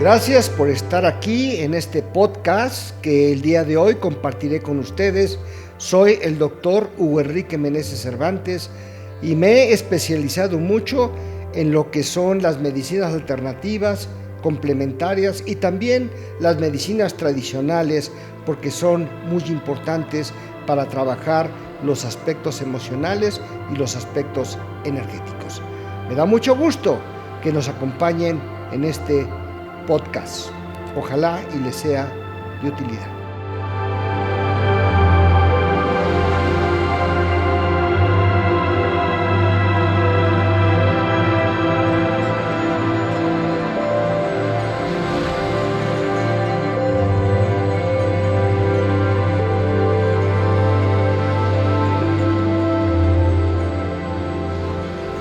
Gracias por estar aquí en este podcast que el día de hoy compartiré con ustedes. Soy el doctor Hugo Enrique Meneses Cervantes y me he especializado mucho en lo que son las medicinas alternativas, complementarias y también las medicinas tradicionales, porque son muy importantes para trabajar los aspectos emocionales y los aspectos energéticos. Me da mucho gusto que nos acompañen en este podcast. Ojalá y les sea de utilidad.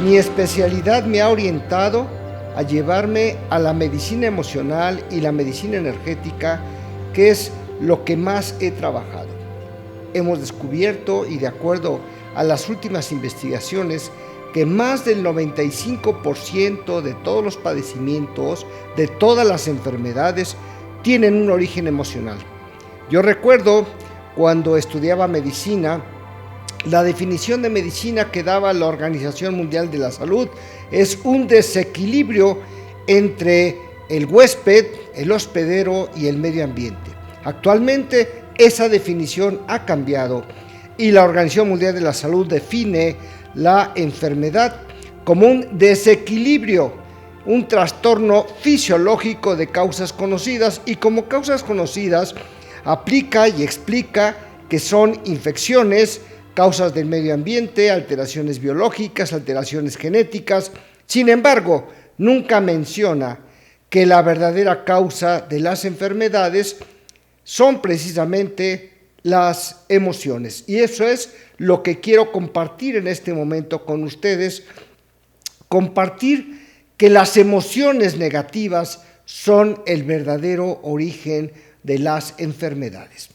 Mi especialidad me ha orientado a llevarme a la medicina emocional y la medicina energética, que es lo que más he trabajado. Hemos descubierto, y de acuerdo a las últimas investigaciones, que más del 95% de todos los padecimientos, de todas las enfermedades, tienen un origen emocional. Yo recuerdo cuando estudiaba medicina, la definición de medicina que daba la Organización Mundial de la Salud es un desequilibrio entre el huésped, el hospedero y el medio ambiente. Actualmente esa definición ha cambiado y la Organización Mundial de la Salud define la enfermedad como un desequilibrio, un trastorno fisiológico de causas conocidas, y como causas conocidas aplica y explica que son infecciones, causas del medio ambiente, alteraciones biológicas, alteraciones genéticas. Sin embargo, nunca menciona que la verdadera causa de las enfermedades son precisamente las emociones. Y eso es lo que quiero compartir en este momento con ustedes, compartir que las emociones negativas son el verdadero origen de las enfermedades.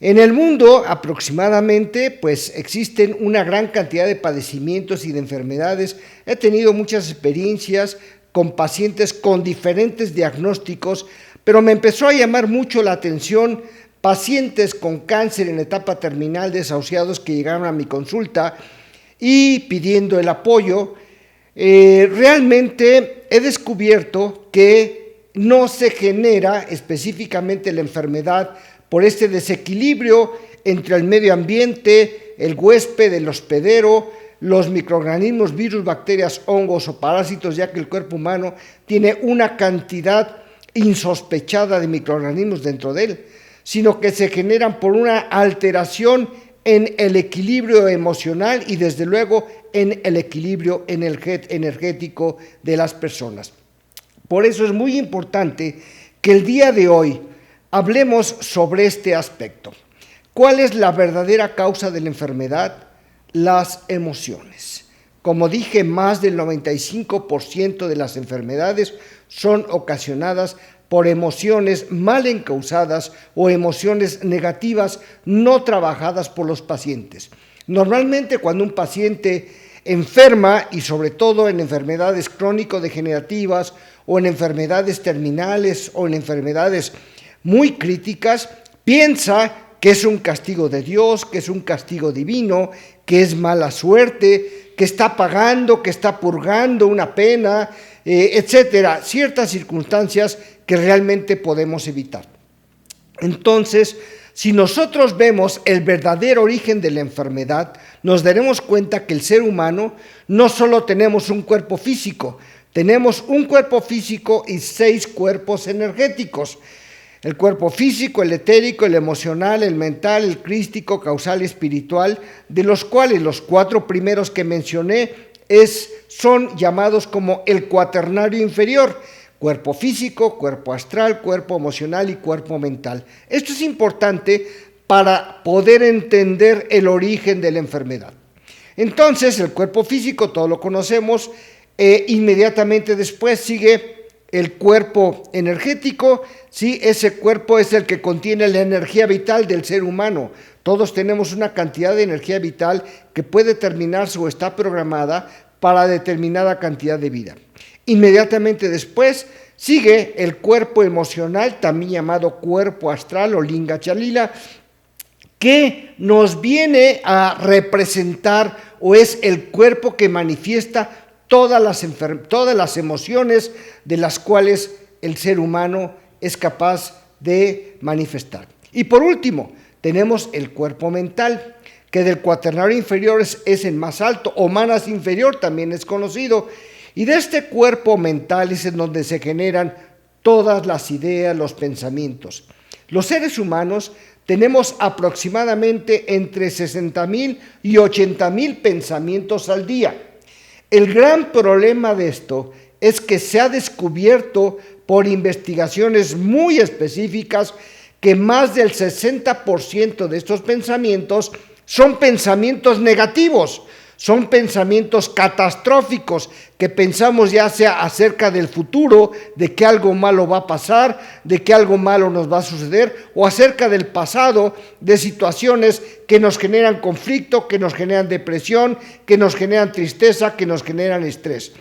En el mundo aproximadamente existen una gran cantidad de padecimientos y de enfermedades. He tenido muchas experiencias con pacientes con diferentes diagnósticos, pero me empezó a llamar mucho la atención pacientes con cáncer en etapa terminal, desahuciados, que llegaron a mi consulta y pidiendo el apoyo. Realmente he descubierto que no se genera específicamente la enfermedad por este desequilibrio entre el medio ambiente, el huésped, el hospedero, los microorganismos, virus, bacterias, hongos o parásitos, ya que el cuerpo humano tiene una cantidad insospechada de microorganismos dentro de él, sino que se generan por una alteración en el equilibrio emocional y desde luego en el equilibrio energético de las personas. Por eso es muy importante que el día de hoy hablemos sobre este aspecto. ¿Cuál es la verdadera causa de la enfermedad? Las emociones. Como dije, más del 95% de las enfermedades son ocasionadas por emociones mal encausadas o emociones negativas no trabajadas por los pacientes. Normalmente cuando un paciente enferma, y sobre todo en enfermedades crónico-degenerativas o en enfermedades terminales o en enfermedades muy críticas, piensa que es un castigo de Dios, que es un castigo divino, que es mala suerte, que está pagando, que está purgando una pena, etcétera, ciertas circunstancias que realmente podemos evitar. Entonces, si nosotros vemos el verdadero origen de la enfermedad, nos daremos cuenta que el ser humano no solo tenemos un cuerpo físico, tenemos un cuerpo físico y 6 cuerpos energéticos. El cuerpo físico, el etérico, el emocional, el mental, el crístico, causal y espiritual, de los cuales los 4 primeros que mencioné son llamados como el cuaternario inferior: cuerpo físico, cuerpo astral, cuerpo emocional y cuerpo mental. Esto es importante para poder entender el origen de la enfermedad. Entonces, el cuerpo físico, todos lo conocemos, inmediatamente después sigue el cuerpo energético. Sí, ese cuerpo es el que contiene la energía vital del ser humano. Todos tenemos una cantidad de energía vital que puede terminarse o está programada para determinada cantidad de vida. Inmediatamente después Sigue el cuerpo emocional, también llamado cuerpo astral o linga chalila, que nos viene a representar o es el cuerpo que manifiesta todas las emociones de las cuales el ser humano es capaz de manifestar. Y por último, tenemos el cuerpo mental, que del cuaternario inferior es el más alto, o manas inferior también es conocido, y de este cuerpo mental es en donde se generan todas las ideas, los pensamientos. Los seres humanos tenemos aproximadamente entre 60,000 y 80,000 pensamientos al día. El gran problema de esto es que se ha descubierto por investigaciones muy específicas que más del 60% de estos pensamientos son pensamientos negativos, son pensamientos catastróficos, que pensamos ya sea acerca del futuro, de que algo malo va a pasar, de que algo malo nos va a suceder, o acerca del pasado, de situaciones que nos generan conflicto, que nos generan depresión, que nos generan tristeza, que nos generan estrés.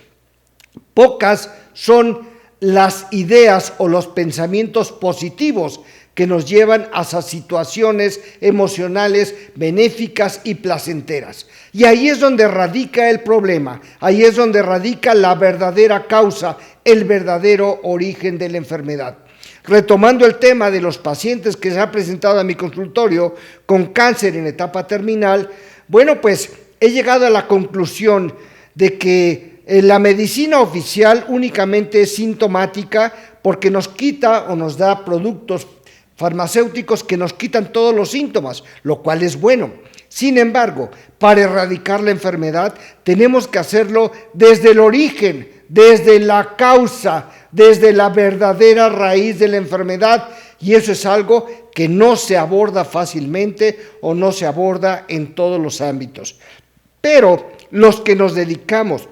Pocas son las ideas o los pensamientos positivos que nos llevan hacia situaciones emocionales benéficas y placenteras. Y ahí es donde radica el problema, ahí es donde radica la verdadera causa, el verdadero origen de la enfermedad. Retomando el tema de los pacientes que se han presentado a mi consultorio con cáncer en etapa terminal, bueno, pues he llegado a la conclusión de que la medicina oficial únicamente es sintomática porque nos quita o nos da productos farmacéuticos que nos quitan todos los síntomas, lo cual es bueno. Sin embargo, para erradicar la enfermedad tenemos que hacerlo desde el origen, desde la causa, desde la verdadera raíz de la enfermedad, y eso es algo que no se aborda fácilmente o no se aborda en todos los ámbitos. Pero los que nos dedicamos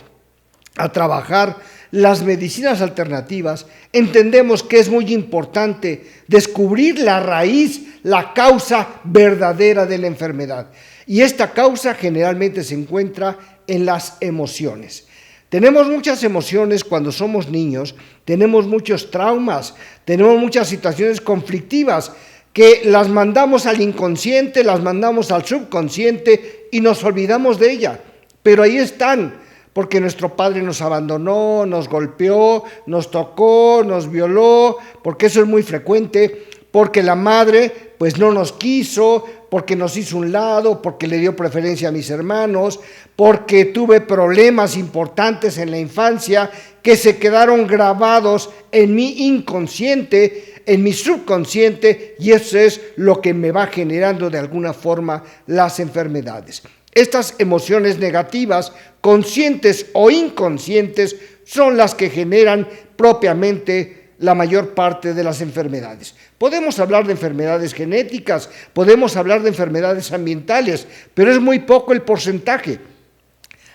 a trabajar las medicinas alternativas, entendemos que es muy importante descubrir la raíz, la causa verdadera de la enfermedad. Y esta causa generalmente se encuentra en las emociones. Tenemos muchas emociones cuando somos niños, tenemos muchos traumas, tenemos muchas situaciones conflictivas que las mandamos al inconsciente, las mandamos al subconsciente y nos olvidamos de ella. Pero ahí están. Porque nuestro padre nos abandonó, nos golpeó, nos tocó, nos violó, porque eso es muy frecuente, porque la madre pues no nos quiso, porque nos hizo un lado, porque le dio preferencia a mis hermanos, porque tuve problemas importantes en la infancia que se quedaron grabados en mi inconsciente, en mi subconsciente, y eso es lo que me va generando de alguna forma las enfermedades. Estas emociones negativas, conscientes o inconscientes, son las que generan propiamente la mayor parte de las enfermedades. Podemos hablar de enfermedades genéticas, podemos hablar de enfermedades ambientales, pero es muy poco el porcentaje.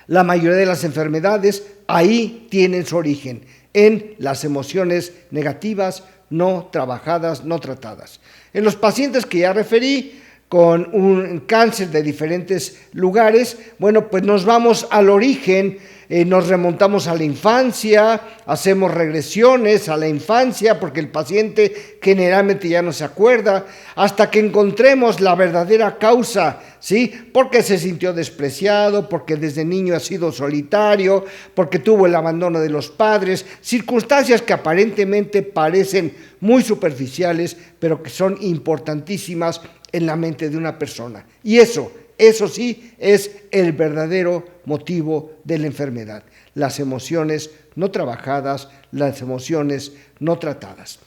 La mayoría de las enfermedades ahí tienen su origen, en las emociones negativas no trabajadas, no tratadas. En los pacientes que ya referí, con un cáncer de diferentes lugares, bueno, pues nos vamos al origen, nos remontamos a la infancia, hacemos regresiones a la infancia, porque el paciente generalmente ya no se acuerda, hasta que encontremos la verdadera causa, ¿sí? Porque se sintió despreciado, porque desde niño ha sido solitario, porque tuvo el abandono de los padres, circunstancias que aparentemente parecen muy superficiales, pero que son importantísimas en la mente de una persona. Y eso sí es el verdadero motivo de la enfermedad. Las emociones no trabajadas, las emociones no tratadas.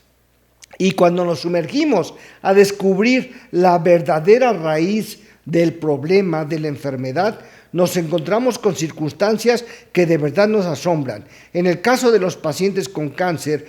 Y cuando nos sumergimos a descubrir la verdadera raíz del problema de la enfermedad, nos encontramos con circunstancias que de verdad nos asombran. En el caso de los pacientes con cáncer,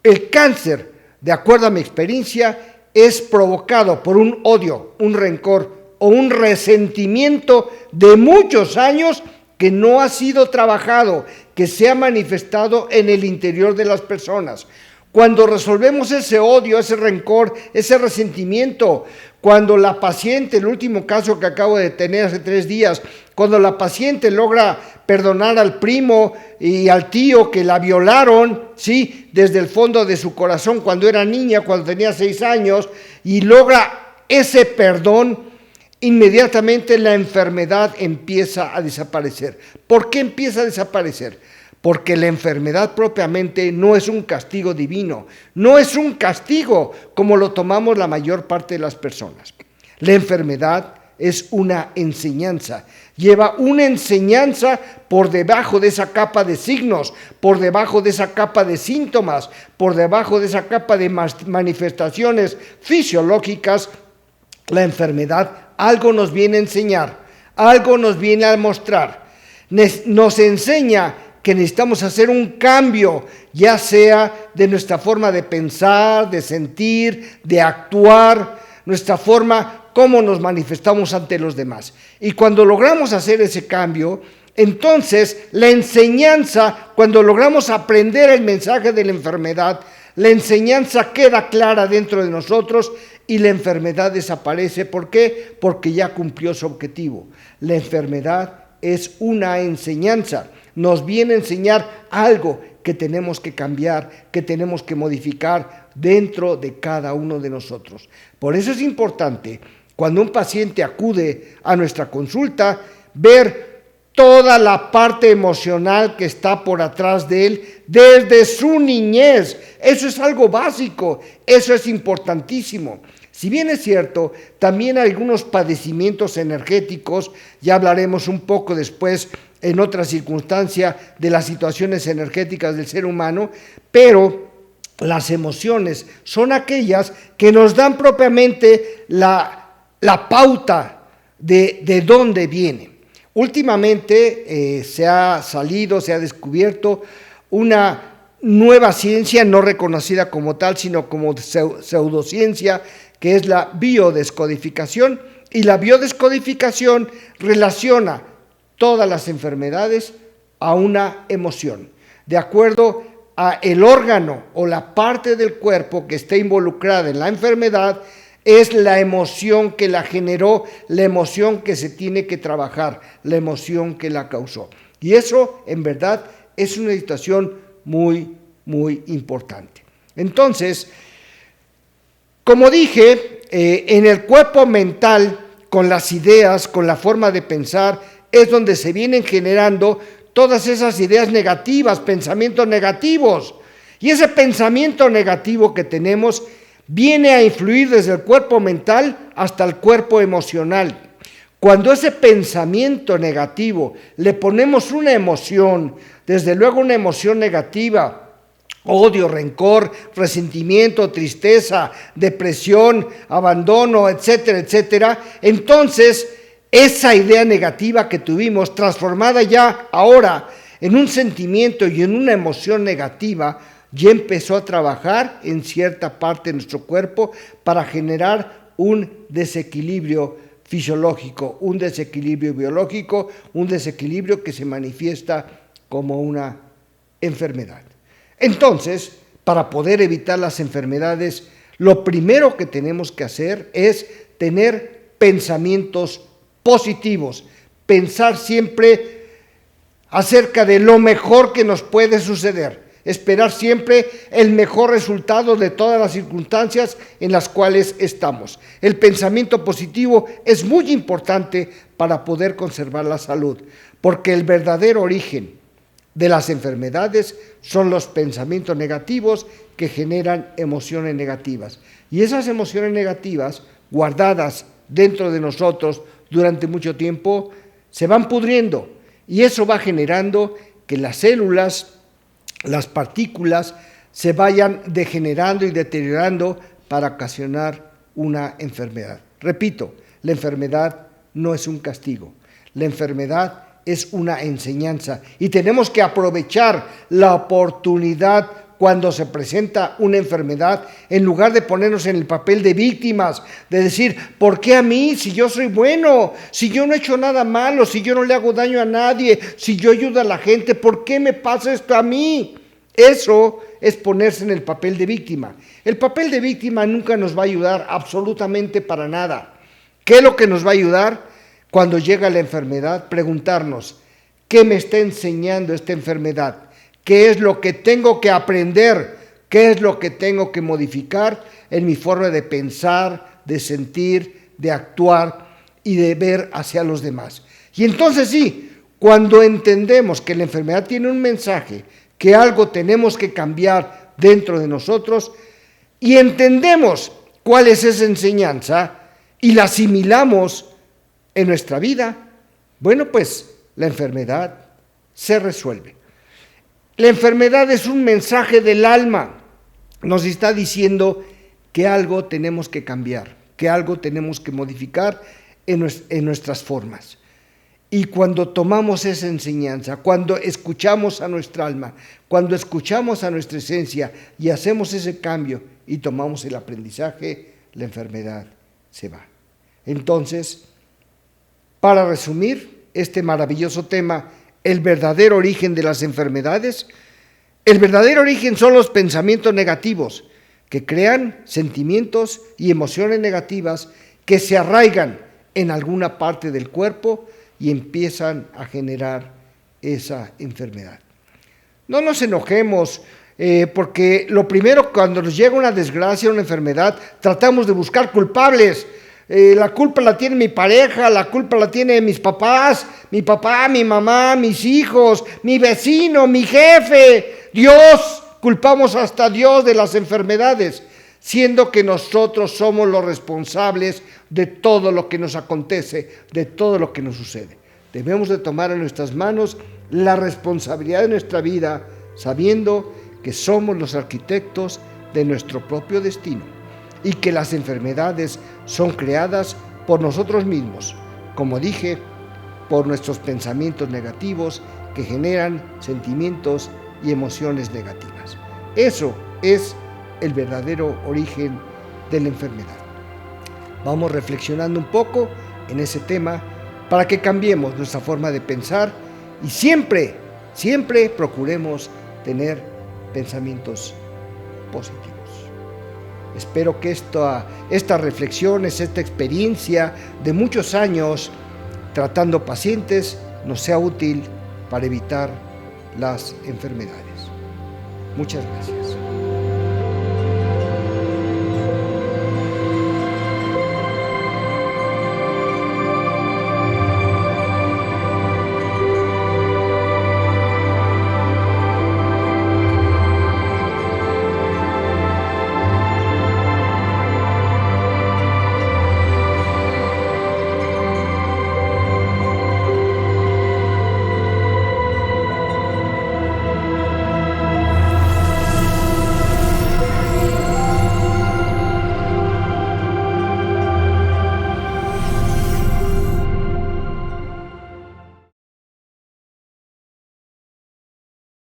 el cáncer, de acuerdo a mi experiencia, es provocado por un odio, un rencor o un resentimiento de muchos años que no ha sido trabajado, que se ha manifestado en el interior de las personas. Cuando resolvemos ese odio, ese rencor, ese resentimiento, cuando la paciente, el último caso que acabo de tener hace 3 días, cuando la paciente logra perdonar al primo y al tío que la violaron, ¿sí?, desde el fondo de su corazón cuando era niña, cuando tenía 6 años, y logra ese perdón, inmediatamente la enfermedad empieza a desaparecer. ¿Por qué empieza a desaparecer? Porque la enfermedad propiamente no es un castigo divino, no es un castigo como lo tomamos la mayor parte de las personas. La enfermedad es una enseñanza, lleva una enseñanza por debajo de esa capa de signos, por debajo de esa capa de síntomas, por debajo de esa capa de manifestaciones fisiológicas. La enfermedad algo nos viene a enseñar, algo nos viene a mostrar, nos enseña que necesitamos hacer un cambio, ya sea de nuestra forma de pensar, de sentir, de actuar, nuestra forma, cómo nos manifestamos ante los demás. Y cuando logramos hacer ese cambio, entonces la enseñanza, cuando logramos aprender el mensaje de la enfermedad, la enseñanza queda clara dentro de nosotros y la enfermedad desaparece. ¿Por qué? Porque ya cumplió su objetivo. La enfermedad es una enseñanza. Nos viene a enseñar algo que tenemos que cambiar, que tenemos que modificar dentro de cada uno de nosotros. Por eso es importante, cuando un paciente acude a nuestra consulta, ver toda la parte emocional que está por atrás de él desde su niñez. Eso es algo básico, eso es importantísimo. Si bien es cierto, también hay algunos padecimientos energéticos, ya hablaremos un poco después en otra circunstancia de las situaciones energéticas del ser humano, pero las emociones son aquellas que nos dan propiamente la pauta de dónde viene. Últimamente se ha descubierto una nueva ciencia no reconocida como tal, sino como pseudociencia, que es la biodescodificación, y la biodescodificación relaciona todas las enfermedades a una emoción, de acuerdo a el órgano o la parte del cuerpo que esté involucrada en la enfermedad. Es la emoción que la generó, la emoción que se tiene que trabajar, la emoción que la causó. Y eso, en verdad, es una situación muy, muy importante. Entonces, como dije, en el cuerpo mental, con las ideas, con la forma de pensar, es donde se vienen generando todas esas ideas negativas, pensamientos negativos. Y ese pensamiento negativo que tenemos viene a influir desde el cuerpo mental hasta el cuerpo emocional. Cuando ese pensamiento negativo le ponemos una emoción, desde luego una emoción negativa, odio, rencor, resentimiento, tristeza, depresión, abandono, etcétera, etcétera, entonces esa idea negativa que tuvimos, transformada ya ahora en un sentimiento y en una emoción negativa, ya empezó a trabajar en cierta parte de nuestro cuerpo para generar un desequilibrio fisiológico, un desequilibrio biológico, un desequilibrio que se manifiesta como una enfermedad. Entonces, para poder evitar las enfermedades, lo primero que tenemos que hacer es tener pensamientos positivos, pensar siempre acerca de lo mejor que nos puede suceder, esperar siempre el mejor resultado de todas las circunstancias en las cuales estamos. El pensamiento positivo es muy importante para poder conservar la salud, porque el verdadero origen de las enfermedades son los pensamientos negativos que generan emociones negativas. Y esas emociones negativas, guardadas dentro de nosotros durante mucho tiempo, se van pudriendo, y eso va generando que las células, las partículas, se vayan degenerando y deteriorando para ocasionar una enfermedad. Repito, la enfermedad no es un castigo, la enfermedad es una enseñanza, y tenemos que aprovechar la oportunidad cuando se presenta una enfermedad, en lugar de ponernos en el papel de víctimas, de decir, ¿por qué a mí? Si yo soy bueno, si yo no he hecho nada malo, si yo no le hago daño a nadie, si yo ayudo a la gente, ¿por qué me pasa esto a mí? Eso es ponerse en el papel de víctima. El papel de víctima nunca nos va a ayudar absolutamente para nada. ¿Qué es lo que nos va a ayudar cuando llega la enfermedad? Preguntarnos, ¿qué me está enseñando esta enfermedad? ¿Qué es lo que tengo que aprender? ¿Qué es lo que tengo que modificar en mi forma de pensar, de sentir, de actuar y de ver hacia los demás? Y entonces sí, cuando entendemos que la enfermedad tiene un mensaje, que algo tenemos que cambiar dentro de nosotros, y entendemos cuál es esa enseñanza y la asimilamos en nuestra vida, bueno, pues la enfermedad se resuelve. La enfermedad es un mensaje del alma. Nos está diciendo que algo tenemos que cambiar, que algo tenemos que modificar en nuestras formas. Y cuando tomamos esa enseñanza, cuando escuchamos a nuestra alma, cuando escuchamos a nuestra esencia y hacemos ese cambio y tomamos el aprendizaje, la enfermedad se va. Entonces, para resumir este maravilloso tema, el verdadero origen de las enfermedades, el verdadero origen son los pensamientos negativos que crean sentimientos y emociones negativas que se arraigan en alguna parte del cuerpo y empiezan a generar esa enfermedad. No nos enojemos porque lo primero, cuando nos llega una desgracia, una enfermedad, tratamos de buscar culpables. La culpa la tiene mi pareja, la culpa la tiene mis papás, mi papá, mi mamá, mis hijos, mi vecino, mi jefe, Dios. Culpamos hasta a Dios de las enfermedades, siendo que nosotros somos los responsables de todo lo que nos acontece, de todo lo que nos sucede. Debemos de tomar en nuestras manos la responsabilidad de nuestra vida, sabiendo que somos los arquitectos de nuestro propio destino y que las enfermedades son creadas por nosotros mismos, como dije, por nuestros pensamientos negativos que generan sentimientos y emociones negativas. Eso es el verdadero origen de la enfermedad. Vamos reflexionando un poco en ese tema para que cambiemos nuestra forma de pensar y siempre procuremos tener pensamientos positivos. Espero que estas reflexiones, esta experiencia de muchos años tratando pacientes nos sea útil para evitar las enfermedades. Muchas gracias.